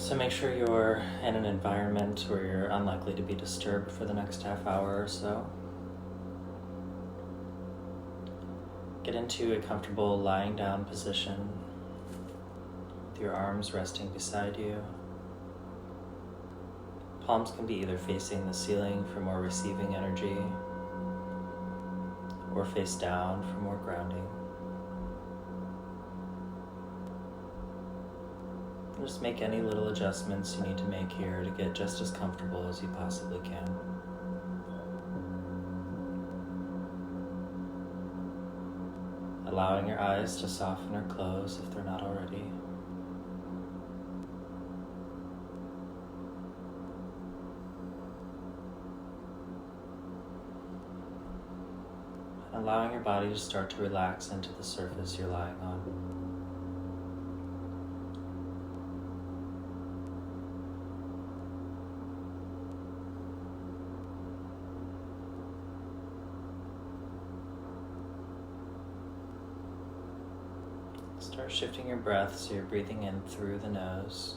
So make sure you're in an environment where you're unlikely to be disturbed for the next half hour or so. Get into a comfortable lying down position with your arms resting beside you. Palms can be either facing the ceiling for more receiving energy or face down for more grounding. Just make any little adjustments you need to make here to get just as comfortable as you possibly can. Allowing your eyes to soften or close if they're not already. And allowing your body to start to relax into the surface you're lying on. Start shifting your breath so you're breathing in through the nose,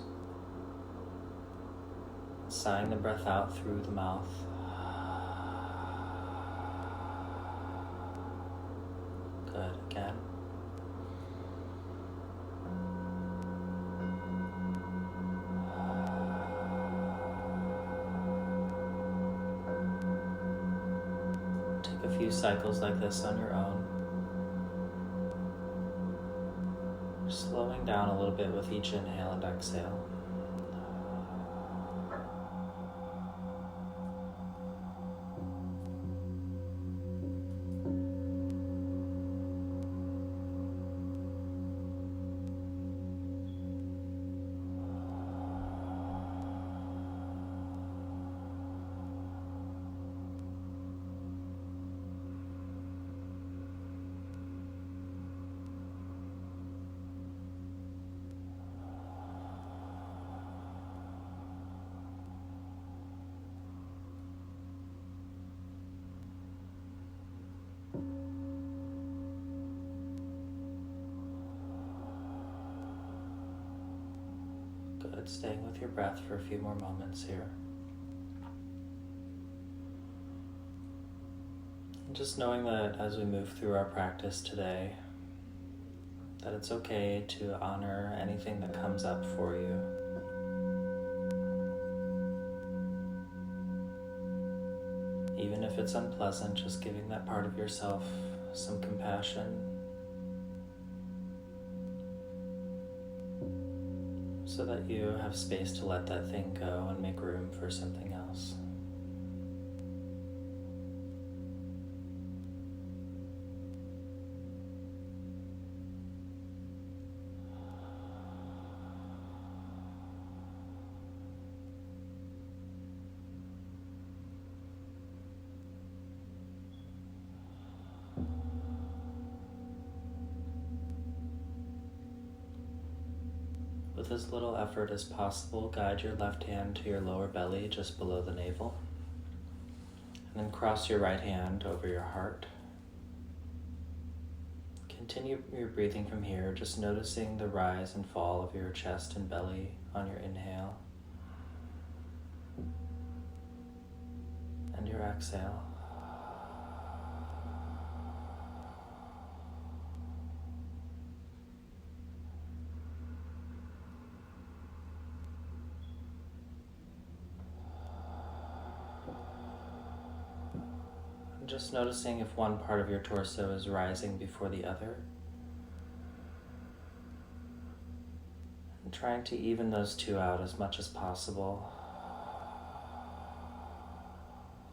sighing the breath out through the mouth. Good, again. Take a few cycles like this on your own. Slowing down a little bit with each inhale and exhale. Good, staying with your breath for a few more moments here. And just knowing that as we move through our practice today, that it's okay to honor anything that comes up for you. Even if it's unpleasant, just giving that part of yourself some compassion so that you have space to let that thing go and make room for something else. With as little effort as possible, guide your left hand to your lower belly just below the navel. And then cross your right hand over your heart. Continue your breathing from here, just noticing the rise and fall of your chest and belly on your inhale. And your exhale. Just noticing if one part of your torso is rising before the other. And trying to even those two out as much as possible.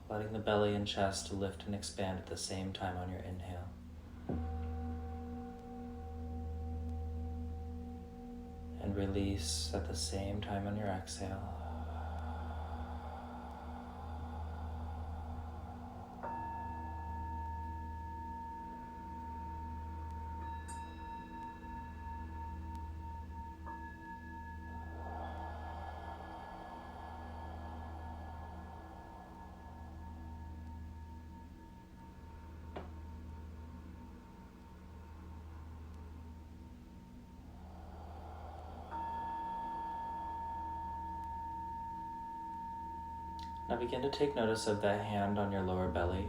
Letting the belly and chest lift and expand at the same time on your inhale. And release at the same time on your exhale. Now begin to take notice of that hand on your lower belly.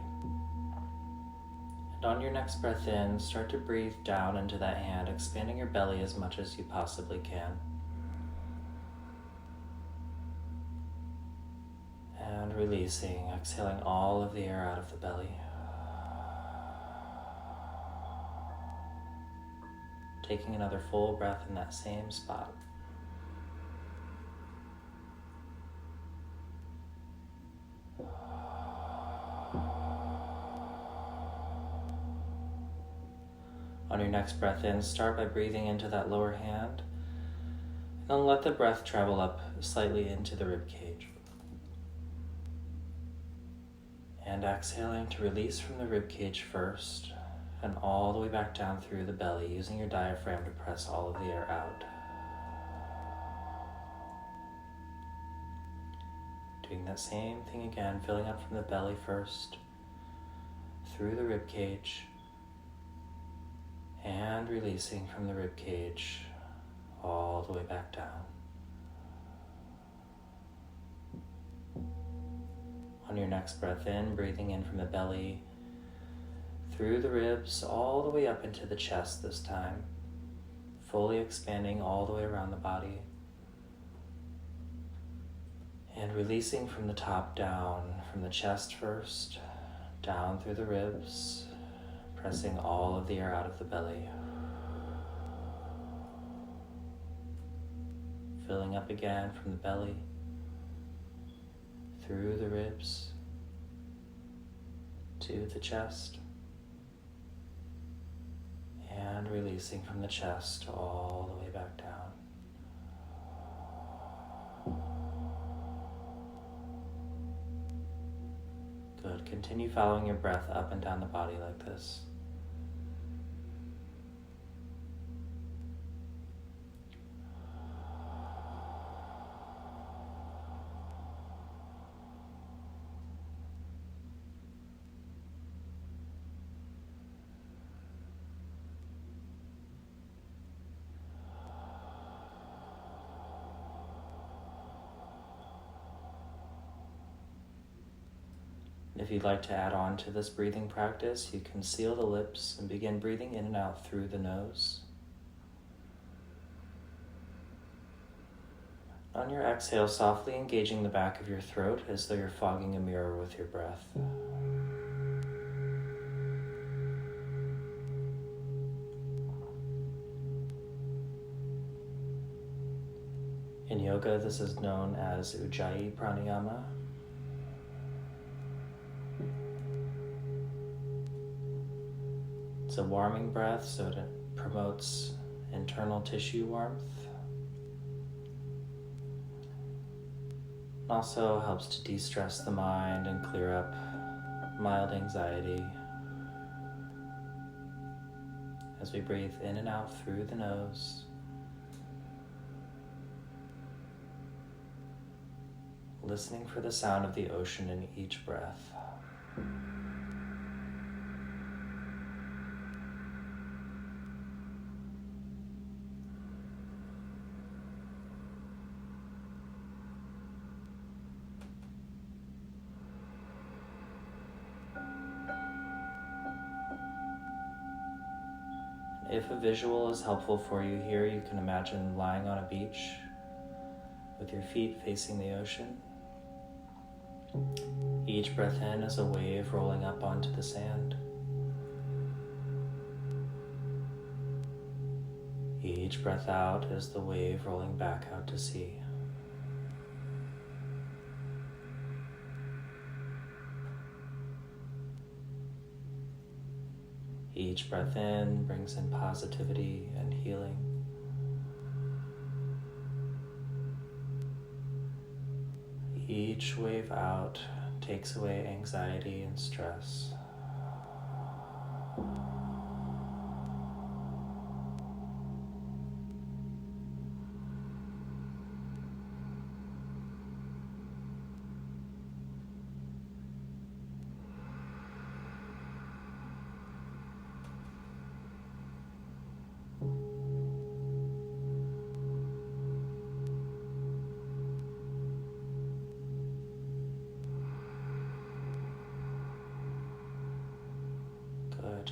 And on your next breath in, start to breathe down into that hand, expanding your belly as much as you possibly can. And releasing, exhaling all of the air out of the belly. Taking another full breath in that same spot. On your next breath in, start by breathing into that lower hand, and then let the breath travel up slightly into the rib cage. And exhaling to release from the rib cage first, and all the way back down through the belly, using your diaphragm to press all of the air out. Doing that same thing again, filling up from the belly first, through the rib cage, and releasing from the rib cage all the way back down. On your next breath in, breathing in from the belly, through the ribs, all the way up into the chest this time, fully expanding all the way around the body. And releasing from the top down, from the chest first, down through the ribs, pressing all of the air out of the belly. Filling up again from the belly, through the ribs, to the chest, and releasing from the chest all the way back down. Good. Continue following your breath up and down the body like this. If you'd like to add on to this breathing practice, you can seal the lips and begin breathing in and out through the nose. On your exhale, softly engaging the back of your throat as though you're fogging a mirror with your breath. In yoga, this is known as Ujjayi Pranayama. It's a warming breath, so it promotes internal tissue warmth. It also helps to de-stress the mind and clear up mild anxiety as we breathe in and out through the nose. Listening for the sound of the ocean in each breath. If a visual is helpful for you here, you can imagine lying on a beach with your feet facing the ocean. Each breath in is a wave rolling up onto the sand. Each breath out is the wave rolling back out to sea. Each breath in brings in positivity and healing. Each wave out takes away anxiety and stress.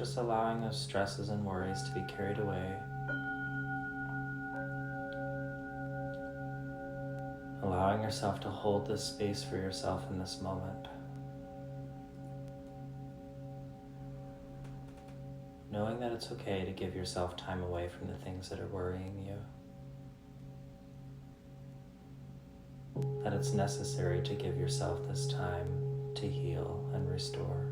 just allowing those stresses and worries to be carried away. Allowing yourself to hold this space for yourself in this moment. Knowing that it's okay to give yourself time away from the things that are worrying you. That it's necessary to give yourself this time to heal and restore.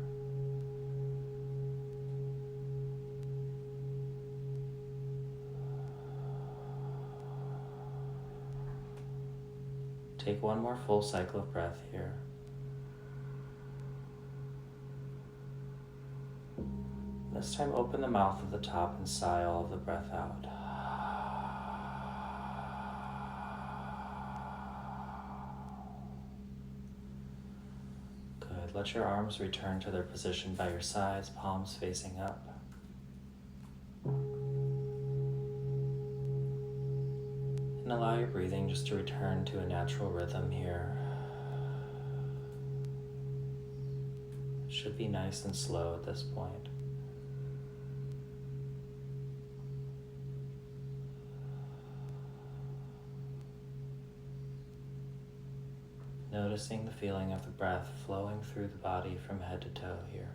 Take one more full cycle of breath here. This time open the mouth at the top and sigh all of the breath out. Good. Let your arms return to their position by your sides, palms facing up. And allow your breathing just to return to a natural rhythm here. It should be nice and slow at this point. Noticing the feeling of the breath flowing through the body from head to toe here.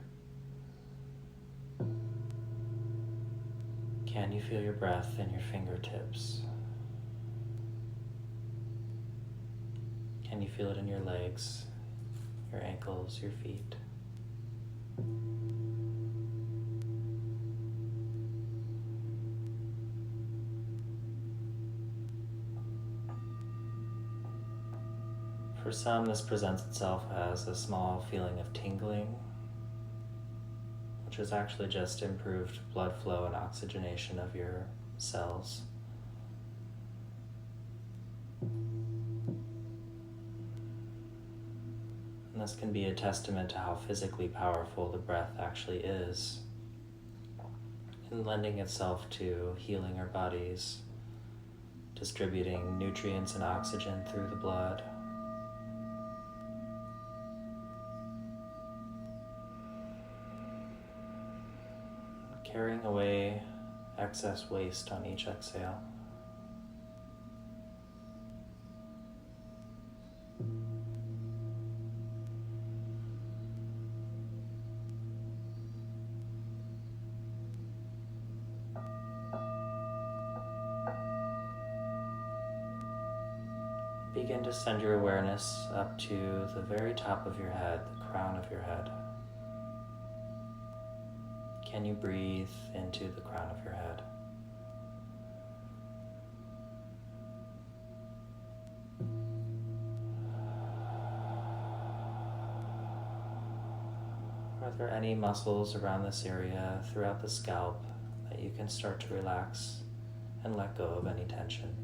Can you feel your breath in your fingertips? Can you feel it in your legs, your ankles, your feet? For some, this presents itself as a small feeling of tingling, which is actually just improved blood flow and oxygenation of your cells. And this can be a testament to how physically powerful the breath actually is in lending itself to healing our bodies, distributing nutrients and oxygen through the blood. Carrying away excess waste on each exhale. Begin to send your awareness up to the very top of your head, the crown of your head. Can you breathe into the crown of your head? Are there any muscles around this area throughout the scalp that you can start to relax and let go of any tension?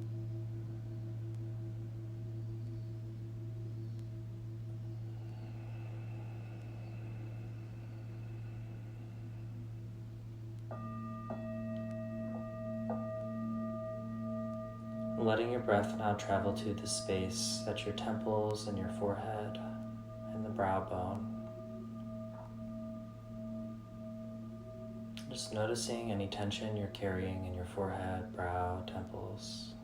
Letting your breath now travel to the space at your temples and your forehead and the brow bone. Just noticing any tension you're carrying in your forehead, brow, temples.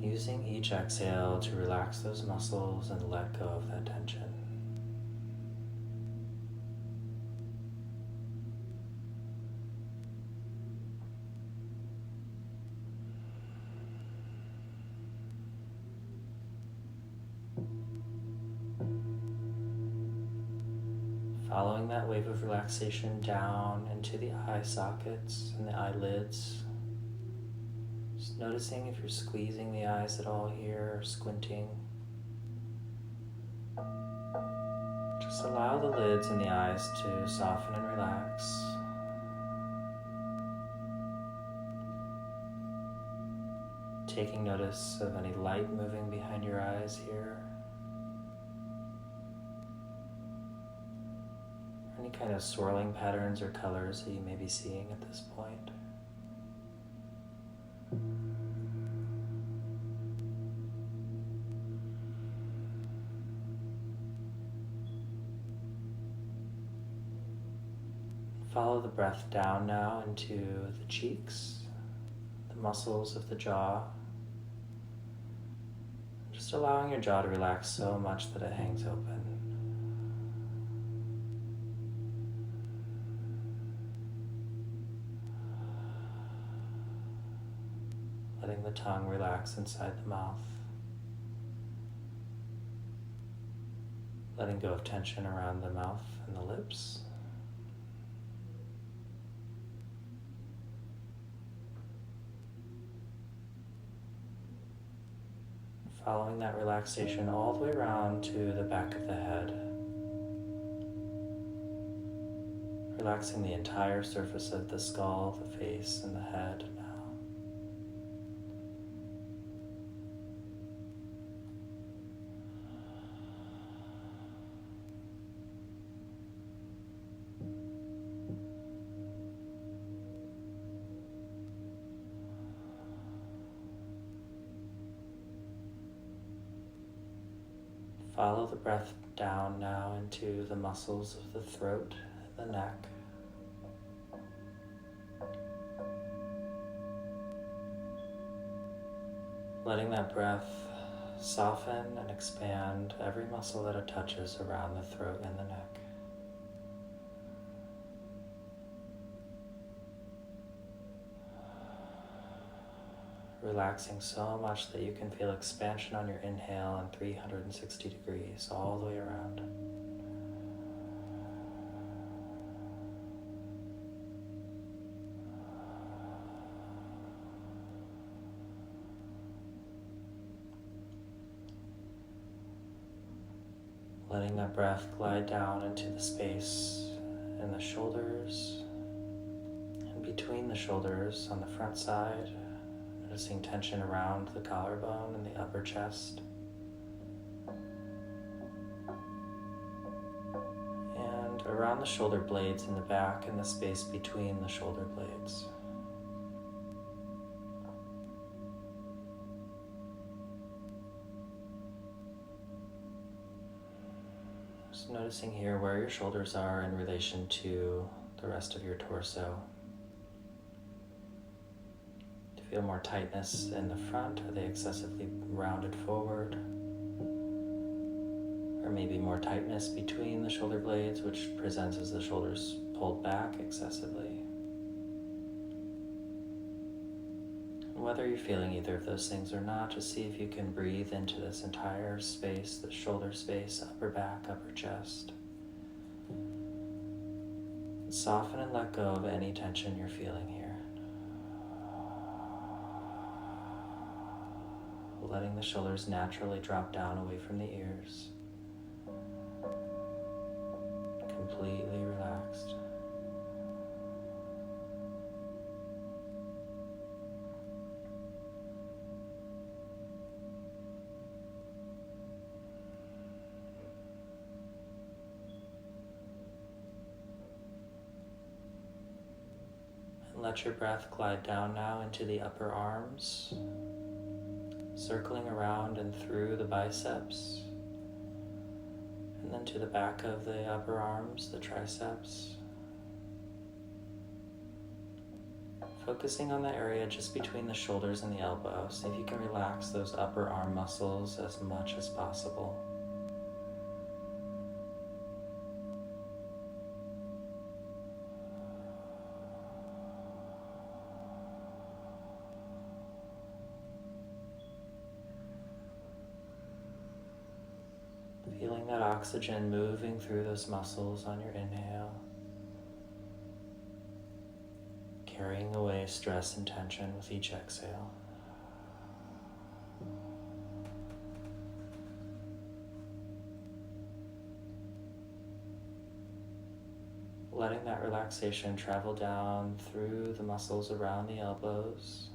Using each exhale to relax those muscles and let go of that tension. Following that wave of relaxation down into the eye sockets and the eyelids. Just noticing if you're squeezing the eyes at all here or squinting. Just allow the lids and the eyes to soften and relax. Taking notice of any light moving behind your eyes here. Any kind of swirling patterns or colors that you may be seeing at this point. Follow the breath down now into the cheeks, the muscles of the jaw. Just allowing your jaw to relax so much that it hangs open. Letting the tongue relax inside the mouth. Letting go of tension around the mouth and the lips. Following that relaxation all the way around to the back of the head. Relaxing the entire surface of the skull, the face, and the head now. Follow the breath down now into the muscles of the throat and the neck. Letting that breath soften and expand every muscle that it touches around the throat and the neck. Relaxing so much that you can feel expansion on your inhale and 360 degrees all the way around. Letting that breath glide down into the space in the shoulders and between the shoulders on the front side. Noticing tension around the collarbone and the upper chest. And around the shoulder blades in the back and the space between the shoulder blades. Just noticing here where your shoulders are in relation to the rest of your torso. Feel more tightness in the front? Are they excessively rounded forward? Or maybe more tightness between the shoulder blades, which presents as the shoulders pulled back excessively. And whether you're feeling either of those things or not, just see if you can breathe into this entire space, the shoulder space, upper back, upper chest. Soften and let go of any tension you're feeling here. Letting the shoulders naturally drop down away from the ears. Completely relaxed. And let your breath glide down now into the upper arms. Circling around and through the biceps, and then to the back of the upper arms, the triceps. Focusing on the area just between the shoulders and the elbows. See if you can relax those upper arm muscles as much as possible. Feeling that oxygen moving through those muscles on your inhale, carrying away stress and tension with each exhale. Letting that relaxation travel down through the muscles around the elbows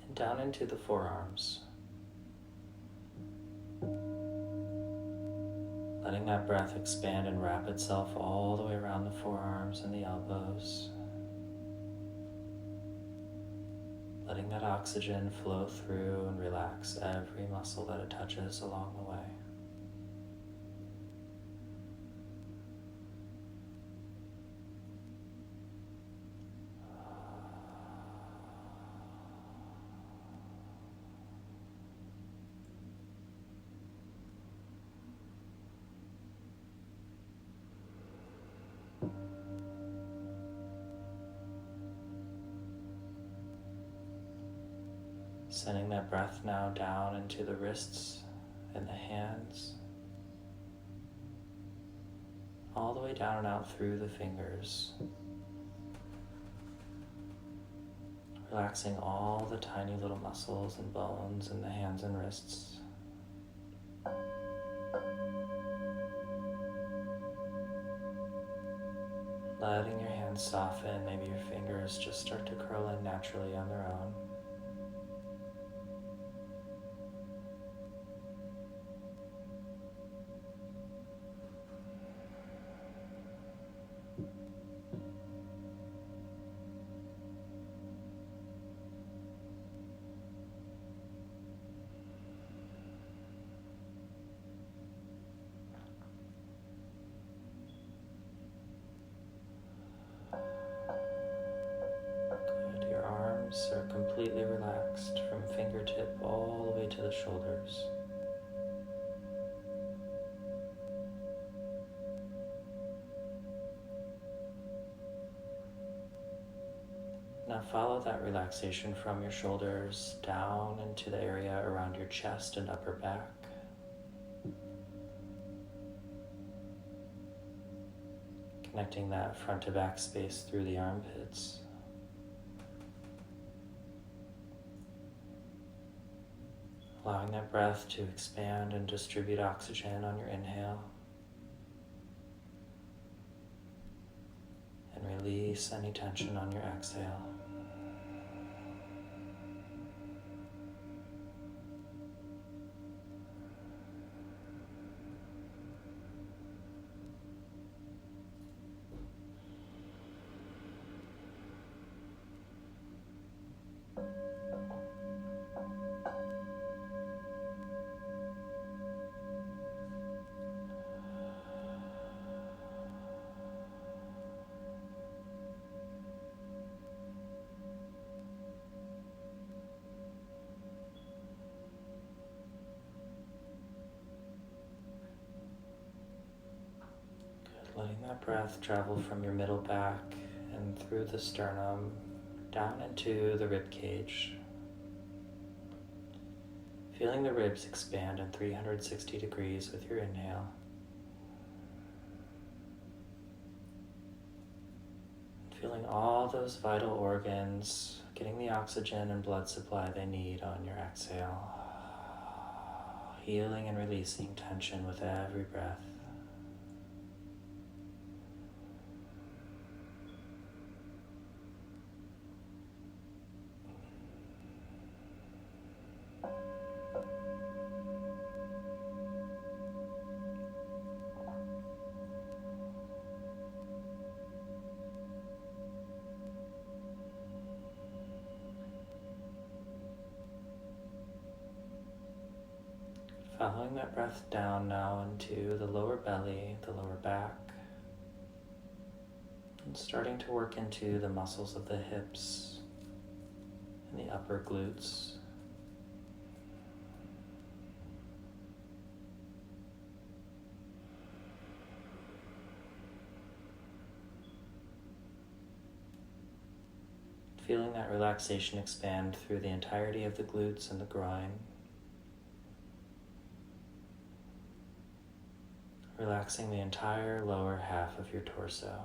and down into the forearms. Letting that breath expand and wrap itself all the way around the forearms and the elbows. Letting that oxygen flow through and relax every muscle that it touches along the way. Sending that breath now down into the wrists and the hands, all the way down and out through the fingers. Relaxing all the tiny little muscles and bones in the hands and wrists. Letting your hands soften, maybe your fingers just start to curl in naturally on their own. Are completely relaxed from fingertip all the way to the shoulders. Now follow that relaxation from your shoulders down into the area around your chest and upper back. Connecting that front to back space through the armpits. Allowing that breath to expand and distribute oxygen on your inhale. And release any tension on your exhale. Letting that breath travel from your middle back and through the sternum down into the rib cage. Feeling the ribs expand in 360 degrees with your inhale. Feeling all those vital organs getting the oxygen and blood supply they need on your exhale. Healing and releasing tension with every breath. Following that breath down now into the lower belly, the lower back, and starting to work into the muscles of the hips and the upper glutes. Feeling that relaxation expand through the entirety of the glutes and the groin. Relaxing the entire lower half of your torso.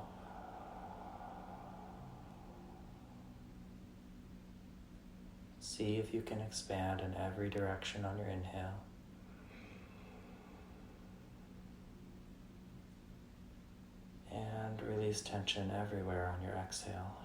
See if you can expand in every direction on your inhale. And release tension everywhere on your exhale.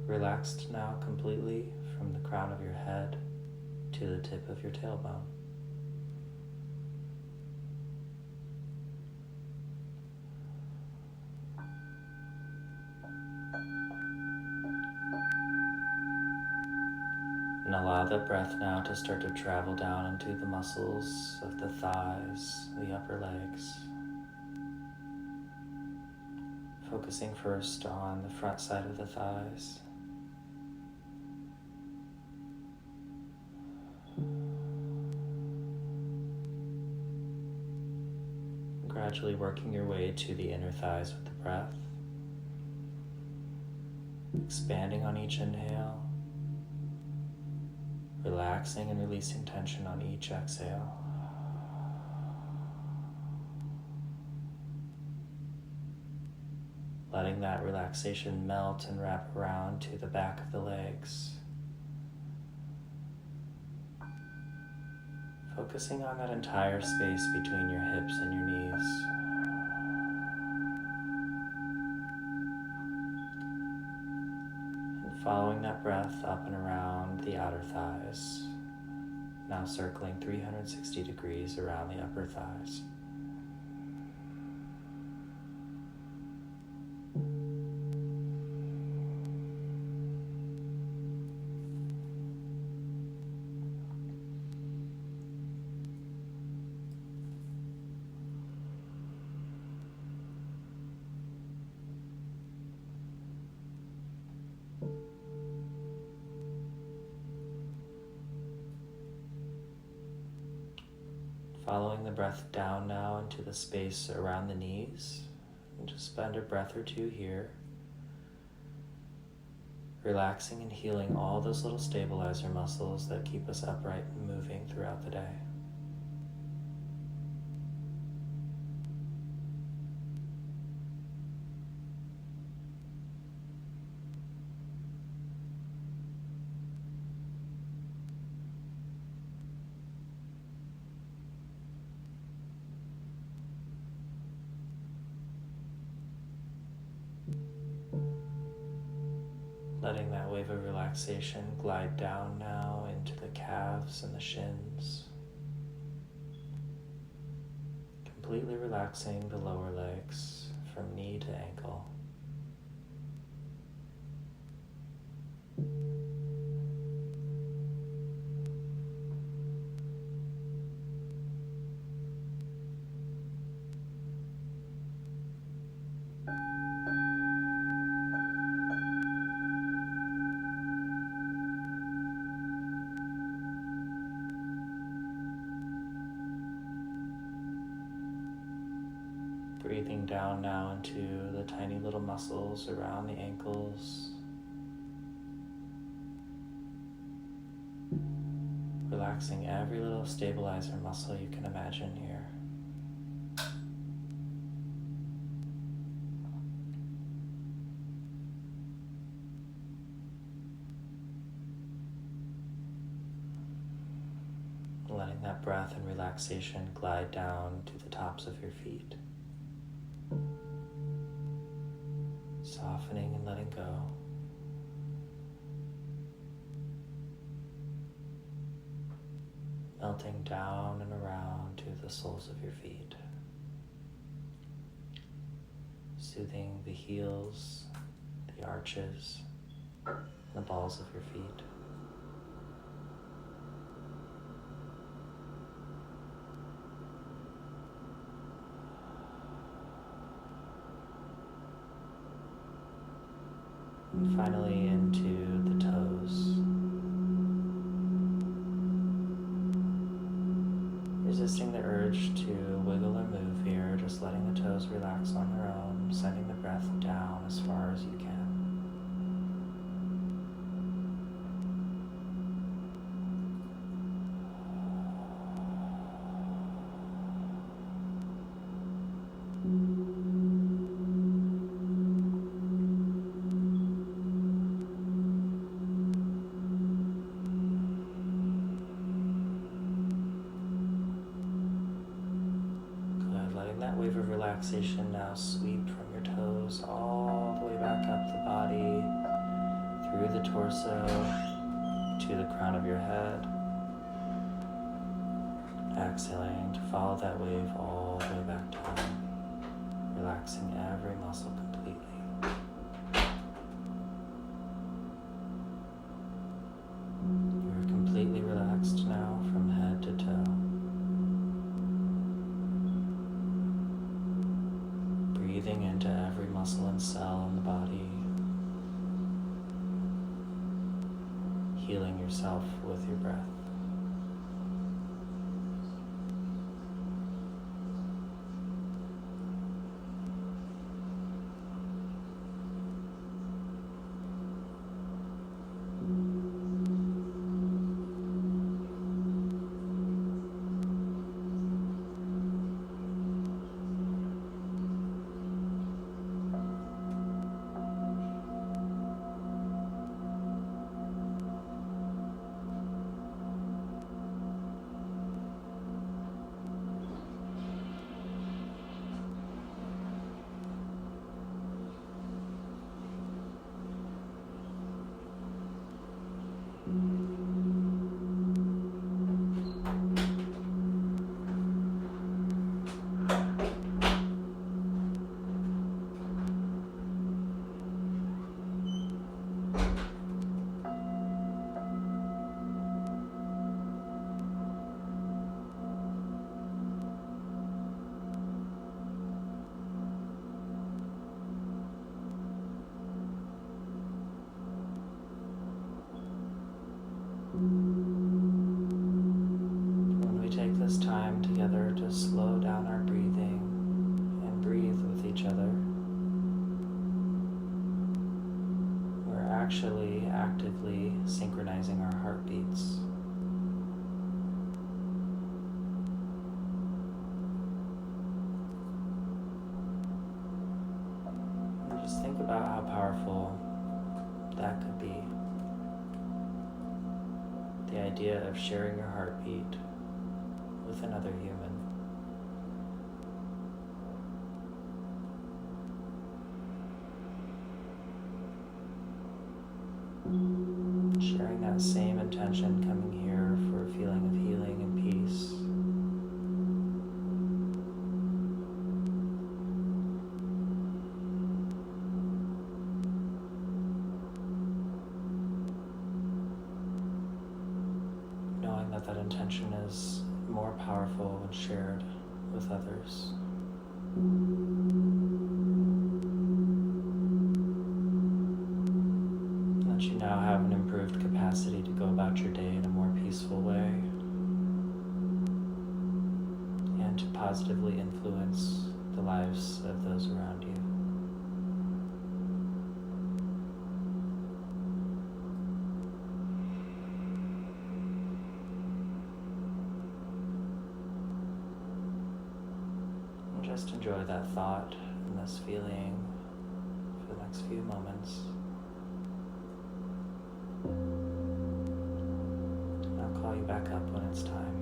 Relaxed now completely from the crown of your head to the tip of your tailbone. And allow that breath now to start to travel down into the muscles of the thighs, the upper legs. Focusing first on the front side of the thighs. gradually working your way to the inner thighs with the breath, expanding on each inhale, relaxing and releasing tension on each exhale. Letting that relaxation melt and wrap around to the back of the legs. Focusing on that entire space between your hips and your knees. And following that breath up and around the outer thighs, now circling 360 degrees around the upper thighs. Following the breath down now into the space around the knees, and just spend a breath or two here, relaxing and healing all those little stabilizer muscles that keep us upright and moving throughout the day. Letting that wave of relaxation glide down now into the calves and the shins. Completely relaxing the lower legs from knee to ankle. Breathing down now into the tiny little muscles around the ankles. Relaxing every little stabilizer muscle you can imagine here. Letting that breath and relaxation glide down to the tops of your feet. Softening and letting go. Melting down and around to the soles of your feet. Soothing the heels, the arches, the balls of your feet. And finally into the toes. Resisting the urge to wiggle or move here, just letting the toes relax on their own, sending the breath down as far as you can. Wave of relaxation now sweep from your toes all the way back up the body, through the torso, to the crown of your head. Exhaling to follow that wave all the way back down, relaxing every muscle completely. You're completely relaxed now from head to toe. Breathing into every muscle and cell in the body, healing yourself with your breath. actually actively synchronizing our heartbeats. And just think about how powerful that could be. The idea of sharing your heartbeat with another human. Sharing that same intention, coming here for a feeling of healing and peace. Knowing that that intention is more powerful when shared with others. That you now have an improved capacity to go about your day in a more peaceful way and to positively influence the lives of those around you. And just enjoy that thought and this feeling for the next few moments. I'll call you back up when it's time.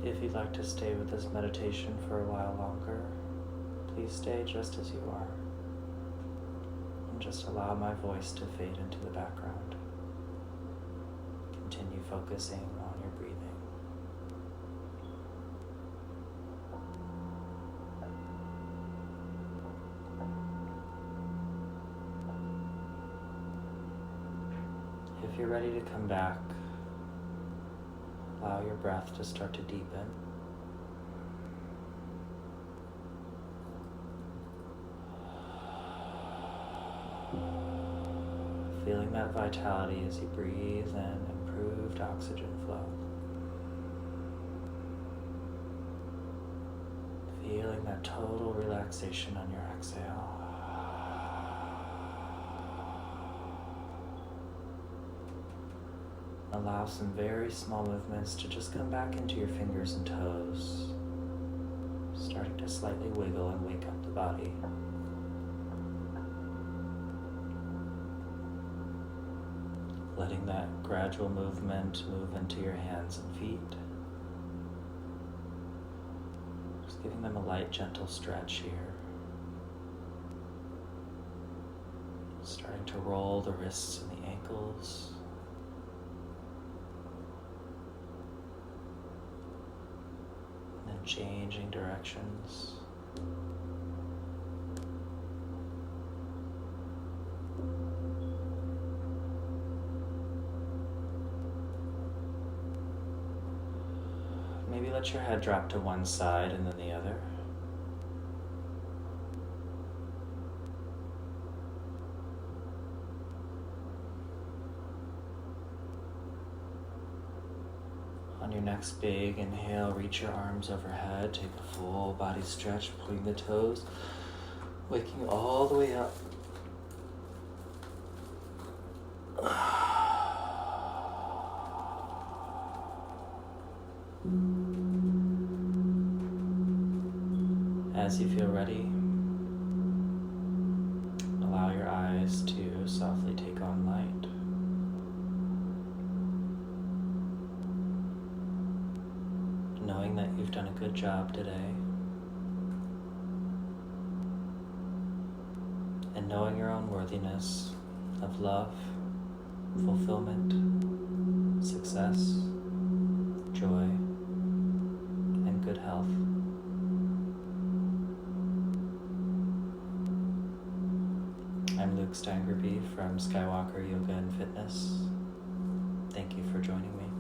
If you'd like to stay with this meditation for a while longer, please stay just as you are. And just allow my voice to fade into the background. Continue focusing on your breathing. If you're ready to come back, allow your breath to start to deepen. Feeling that vitality as you breathe in improved oxygen flow. Feeling that total relaxation on your exhale. Allow some very small movements to just come back into your fingers and toes, starting to slightly wiggle and wake up the body. Letting that gradual movement move into your hands and feet. Just giving them a light, gentle stretch here. Starting to roll the wrists and the ankles. Changing directions. Maybe let your head drop to one side and then the other. On your next big inhale, reach your arms overhead, take a full body stretch, pulling the toes, waking all the way up. As you feel ready, allow your eyes to softly take on light. Knowing that you've done a good job today, and knowing your own worthiness of love, fulfillment, success, joy, and good health. I'm Luke Steingerby from Skywalker Yoga and Fitness. Thank you for joining me.